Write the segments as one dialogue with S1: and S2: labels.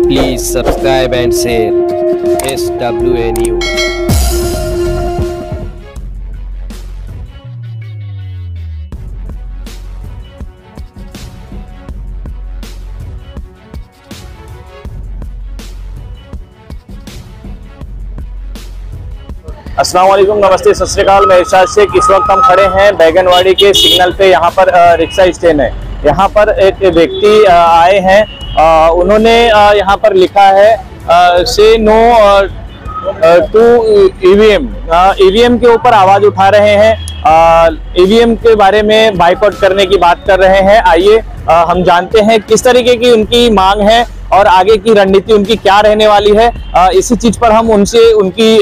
S1: Please subscribe and share SWA News.
S2: अस्सलाम वालेकुम, नमस्ते, सत श्री अकाल। मैं इरशाद शेख। इस वक्त हम खड़े हैं बैगनवाड़ी के सिग्नल पे। यहाँ पर रिक्शा स्टैंड है। यहाँ पर एक व्यक्ति आए हैं, उन्होंने यहाँ पर लिखा है से नो टू ईवीएम। ईवीएम के ऊपर आवाज उठा रहे हैं, ईवीएम के बारे में बाइकआउट करने की बात कर रहे हैं। आइए हम जानते हैं किस तरीके की उनकी मांग है और आगे की रणनीति उनकी क्या रहने वाली है। इसी चीज पर हम उनसे उनकी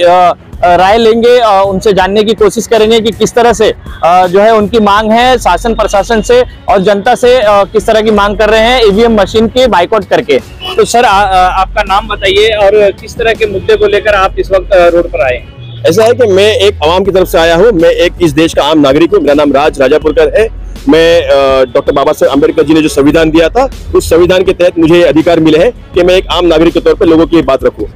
S2: राय लेंगे, उनसे जानने की कोशिश करेंगे कि किस तरह से जो है उनकी मांग है शासन प्रशासन से और जनता से, किस तरह की मांग कर रहे हैं ईवीएम मशीन के बाइकआउट करके। तो सर आपका नाम बताइए और किस तरह के मुद्दे को लेकर आप इस वक्त रोड पर आए?
S3: ऐसा है कि मैं एक आवाम की तरफ से आया हूँ। मैं एक इस देश का आम नागरिक हूँ। मेरा नाम राज राजापुरकर है। मैं डॉक्टर बाबा साहब अम्बेडकर जी ने जो संविधान दिया था, उस संविधान के तहत मुझे अधिकार मिले हैं कि मैं एक आम नागरिक के तौर पर लोगों की बात रखूं।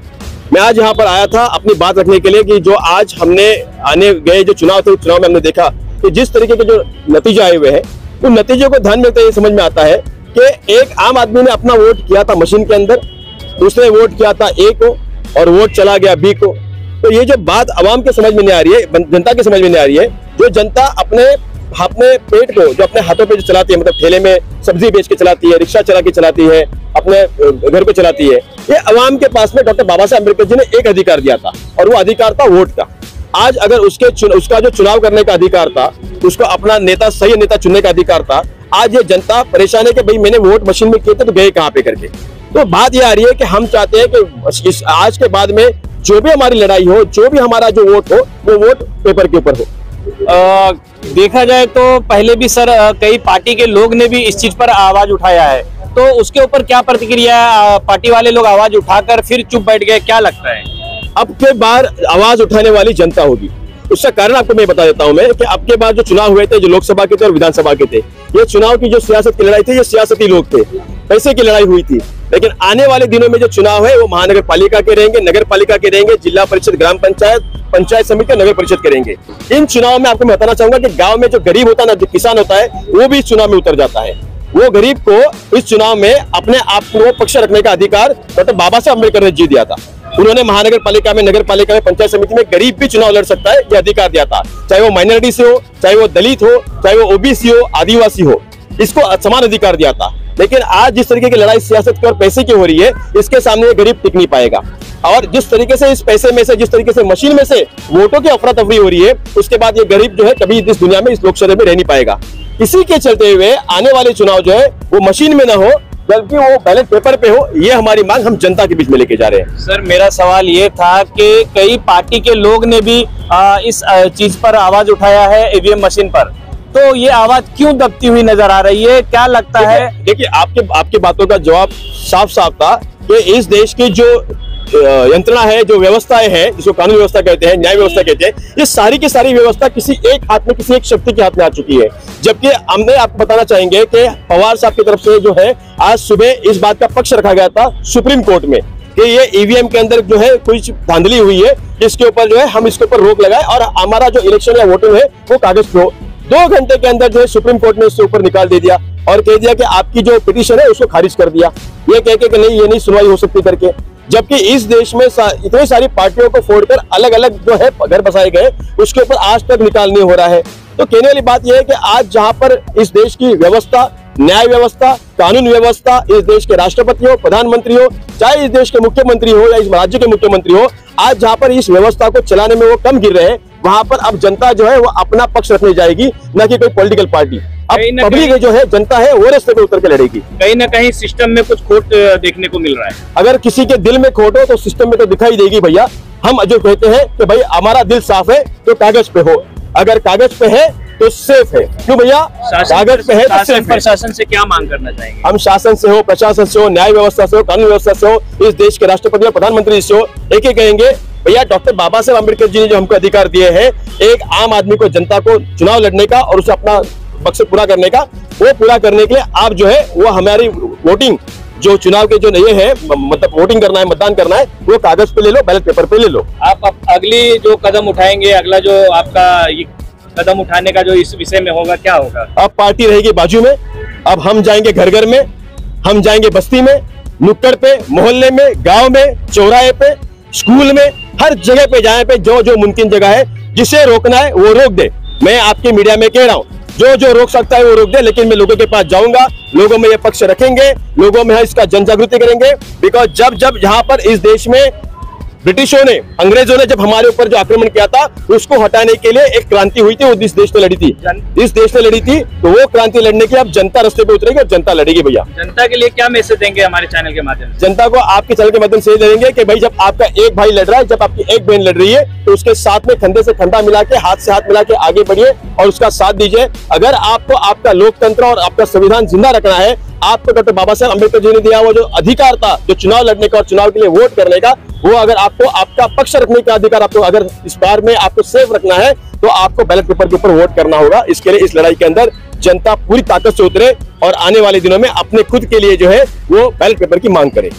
S3: मैं आज यहाँ पर आया था अपनी बात रखने के लिए कि जो आज हमने आने गए जो चुनाव थे, उस चुनाव में हमने देखा कि जिस तरीके के जो नतीजे आए हुए हैं, उन नतीजों को ध्यान में रखते हुए समझ में आता है कि एक आम आदमी ने अपना वोट किया था मशीन के अंदर, दूसरे वोट किया था ए को और वोट चला गया बी को। तो ये जो बात आवाम के समझ में नहीं आ रही है, जनता के समझ में नहीं आ रही है, जो जनता अपने पेट को जो अपने हाथों पे जो चलाती है, मतलब ठेले में सब्जी बेच के चलाती है, रिक्शा चला के चलाती है, अपने घर पे चलाती है, ये अवाम के पास में डॉक्टर बाबा साहब अम्बेडकर जी ने एक अधिकार दिया था और वो अधिकार था वोट का। आज अगर उसका जो चुनाव करने का अधिकार था, उसको अपना नेता, सही नेता चुनने का अधिकार था, आज ये जनता परेशान है कि भाई मैंने वोट मशीन में किए थे तो गए कहाँ पे करके। तो बात ये आ रही है कि हम चाहते हैं कि इस आज के बाद में जो भी हमारी लड़ाई हो, जो भी हमारा जो वोट हो, वो वोट पेपर के ऊपर हो।
S2: देखा जाए तो पहले भी सर कई पार्टी के लोग ने भी इस चीज पर आवाज उठाया है, तो उसके ऊपर क्या प्रतिक्रिया? पार्टी वाले लोग आवाज उठाकर फिर चुप बैठ गए, क्या लगता है?
S3: अब के बार आवाज उठाने वाली जनता होगी। उसका कारण आपको मैं बता देता हूं मैं कि अब के बार जो चुनाव हुए थे, जो लोकसभा के थे और विधानसभा के थे, ये चुनाव की जो सियासत की लड़ाई थी, ये सियासती लोग थे, पैसे की लड़ाई हुई थी। लेकिन आने वाले दिनों में जो चुनाव है वो महानगर पालिका के रहेंगे, नगर पालिका के रहेंगे, जिला परिषद, ग्राम पंचायत, पंचायत समिति और नगर परिषद के रहेंगे। इन चुनाव में आपको मैं बताना चाहूंगा कि गांव में जो गरीब होता है ना, जो किसान होता है, वो भी इस चुनाव में उतर जाता है। वो गरीब को इस चुनाव में अपने आप को पक्ष रखने का अधिकार डॉक्टर बाबा साहब अम्बेडकर ने जी दिया था। उन्होंने महानगर पालिका में, नगर पालिका में, पंचायत समिति में गरीब भी चुनाव लड़ सकता है, ये अधिकार दिया था। चाहे वो माइनॉरिटी से हो, चाहे वो दलित हो, चाहे वो ओबीसी हो, आदिवासी हो, इसको समान अधिकार दिया था। लेकिन आज जिस तरीके की लड़ाई सियासत की और पैसे की हो रही है, इसके सामने ये गरीब टिक नहीं पाएगा। और जिस तरीके से इस पैसे में से, जिस तरीके से मशीन में से वोटों की अफरा तफरी हो रही है, उसके बाद ये गरीब जो है कभी इस दुनिया में, इस लोकसभा में रह नहीं पाएगा। इसी के चलते हुए आने वाले चुनाव जो है वो मशीन में ना हो, बल्कि वो बैलेट पेपर पे हो। ये हमारी मांग हम जनता के बीच में लेके जा रहे हैं।
S2: सर मेरा सवाल ये था कि कई पार्टी के लोग ने भी इस चीज पर आवाज उठाया है ईवीएम मशीन पर, तो ये आवाज क्यों दबती हुई नजर आ रही है? क्या लगता है?
S3: देखिए, आपके बातों का जवाब साफ साफ था कि इस देश की जो यंत्रणा है, जो व्यवस्थाएं हैं, जिसको कानून व्यवस्था कहते हैं, न्याय व्यवस्था कहते हैं, ये सारी की सारी व्यवस्था किसी एक हाथ में, किसी एक शक्ति के हाथ में आ चुकी है। जबकि हमने आपको बताना चाहेंगे कि पवार साहब की तरफ से जो है आज सुबह इस बात का पक्ष रखा गया था सुप्रीम कोर्ट में कि ये ईवीएम के अंदर जो है कुछ धांधली हुई है, जिसके ऊपर जो है हम इसके ऊपर रोक लगाए और हमारा जो इलेक्शन या वोटिंग है वो कागज पे हो। 2 घंटे के अंदर जो है सुप्रीम कोर्ट ने उसके ऊपर निकाल दे दिया और कह दिया कि आपकी जो पिटीशन है उसको खारिज कर दिया, ये कह के कि नहीं, ये नहीं सुनवाई हो सकती करके। जबकि इस देश में इतनी सारी पार्टियों को फोड़कर अलग अलग जो है घर बसाए गए, उसके ऊपर आज तक निकाल नहीं हो रहा है। तो कहने वाली बात यह है कि आज जहां पर इस देश की व्यवस्था, न्याय व्यवस्था, कानून व्यवस्था, इस देश के राष्ट्रपति हो, प्रधानमंत्री हो, चाहे इस देश के मुख्यमंत्री हो या इस राज्य के मुख्यमंत्री हो, आज जहां पर इस व्यवस्था को चलाने में वो कम गिर रहे हैं, वहां पर अब जनता जो है वो अपना पक्ष रखने जाएगी, न कि कोई पॉलिटिकल पार्टी। अब पब्लिक जो है, जनता है, वो रास्ते पे उतर के लड़ेगी।
S2: कहीं ना कहीं सिस्टम में कुछ खोट देखने को मिल रहा है।
S3: अगर किसी के दिल में खोट हो तो सिस्टम में तो दिखाई देगी भैया। हम जो कहते हैं कि भाई हमारा दिल साफ है तो कागज पे हो, अगर कागज पे है तो सेफ है। क्यों भैया? कागज पे है तो सेफ है।
S2: प्रशासन से क्या मांग करना चाहेंगे?
S3: हम शासन से हो, प्रशासन से हो, न्याय व्यवस्था से हो, कानून व्यवस्था से हो, इस देश के राष्ट्रपति और प्रधानमंत्री से हो, एक ही कहेंगे भैया डॉक्टर बाबा साहब अम्बेडकर जी ने जो हमको अधिकार दिए हैं, एक आम आदमी को, जनता को चुनाव लड़ने का और उसे अपना मकसद पूरा करने का, वो पूरा करने के लिए आप जो है वो हमारी वोटिंग जो चुनाव के जो ये है, मतलब वोटिंग करना है, मतदान करना है, वो कागज पे ले लो, बैलेट पेपर पे ले लो।
S2: आप अगली जो कदम उठाएंगे, अगला जो आपका ये कदम उठाने का जो इस विषय में होगा, क्या होगा?
S3: अब पार्टी रहेगी बाजू में, अब हम जाएंगे घर घर में, हम जाएंगे बस्ती में, नुक्कड़ पे, मोहल्ले में, गांव में, चौराहे पे, स्कूल में, हर जगह पे जाए पे जो जो मुमकिन जगह है, जिसे रोकना है वो रोक दे। मैं आपके मीडिया में कह रहा हूं, जो जो रोक सकता है वो रोक दे, लेकिन मैं लोगों के पास जाऊंगा, लोगों में ये पक्ष रखेंगे, लोगों में इसका जन जागृति करेंगे। बिकॉज जब यहाँ पर इस देश में ब्रिटिशों ने, अंग्रेजों ने जब हमारे ऊपर जो आक्रमण किया था, उसको हटाने के लिए एक क्रांति हुई थी, वो इस देश ने लड़ी थी, इस देश ने लड़ी थी। तो वो क्रांति लड़ने की अब जनता रास्ते पे उतरेगी और जनता लड़ेगी भैया।
S2: जनता के लिए क्या मैसेज देंगे हमारे चैनल के माध्यम से?
S3: जनता को आपके चैनल के माध्यम से देंगे कि भाई जब आपका एक भाई लड़ रहा है, जब आपकी एक बहन लड़ रही है, तो उसके साथ में कंधे से कंधा मिला के, हाथ से हाथ मिला के आगे बढ़िए और उसका साथ दीजिए। अगर आपको आपका लोकतंत्र और आपका संविधान जिंदा रखना है, आपको डॉक्टर बाबा साहब अम्बेडकर जी ने दिया हुआ जो अधिकार था, जो चुनाव लड़ने का और चुनाव के लिए वोट करने का, वो अगर आपको आपका पक्ष रखने का अधिकार आपको अगर इस बार में आपको सेफ रखना है, तो आपको बैलेट पेपर के ऊपर वोट करना होगा। इसके लिए इस लड़ाई के अंदर जनता पूरी ताकत से उतरे और आने वाले दिनों में अपने खुद के लिए जो है वो बैलेट पेपर की मांग करे।